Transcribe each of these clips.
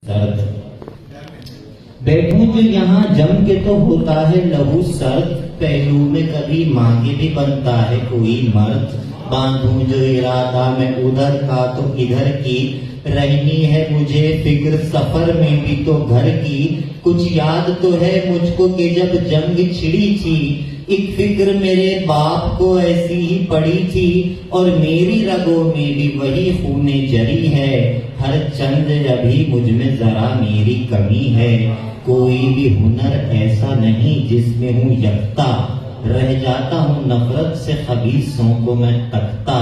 سرد بیٹھوں جو یہاں جم کے تو ہوتا ہے لہو سرد، پہلو میں کبھی مانگے بھی بنتا ہے کوئی مرد، باندھوں جو ارادہ میں ادھر کا تو ادھر کی، رہنی ہے مجھے فکر سفر میں بھی تو گھر کی، کچھ یاد تو ہے مجھ کو کہ جب جنگ چھڑی تھی، ایک فکر میرے باپ کو ایسی ہی پڑی تھی، اور میری رگوں میں بھی وہی خون جری ہے، ہر چند ابھی مجھ میں ذرا میری کمی ہے، کوئی بھی ہنر ایسا نہیں جس میں ہوں یکتا، رہ جاتا ہوں نفرت سے خبیثوں کو میں تکتا،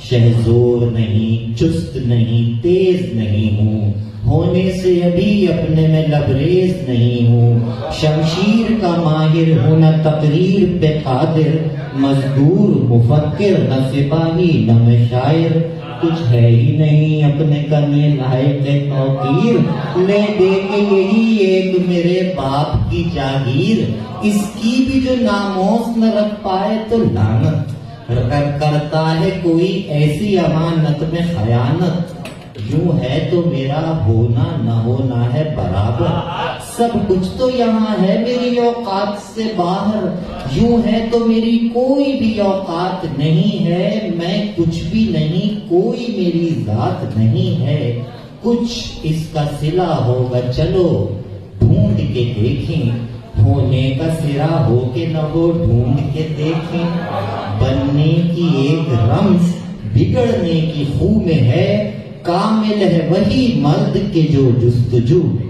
شہزور نہیں چست نہیں تیز نہیں ہوں، ہونے سے ابھی اپنے میں لبریز نہیں ہوں، شمشیر کا ماہر ہوں نہ تقریر پہ قادر، مزدور مفکر نہ سپاہی نہ میں شاعر، کچھ ہے ہی نہیں اپنے کرنے لائق توقیر، لے دے کے یہی ایک میرے باپ کی جاگیر، اس کی بھی جو ناموس نہ رکھ پائے تو لعنت، کرتا ہے کوئی ایسی امانت میں خیانت، یوں ہے تو میرا ہونا نہ ہونا ہے برابر، سب کچھ تو یہاں ہے میری اوقات سے باہر، یوں ہے تو میری کوئی بھی اوقات نہیں ہے، میں کچھ بھی نہیں کوئی میری ذات نہیں ہے، کچھ اس کا صلہ ہوگا چلو ڈھونڈ کے دیکھیں، ہونے کا سرا ہو کے نہ ہو ڈھونڈ کے دیکھیں، بننے کی ایک رمز بگڑنے کی خو میں ہے، کامل ہے وہی مرد کے جو جستجو ہے۔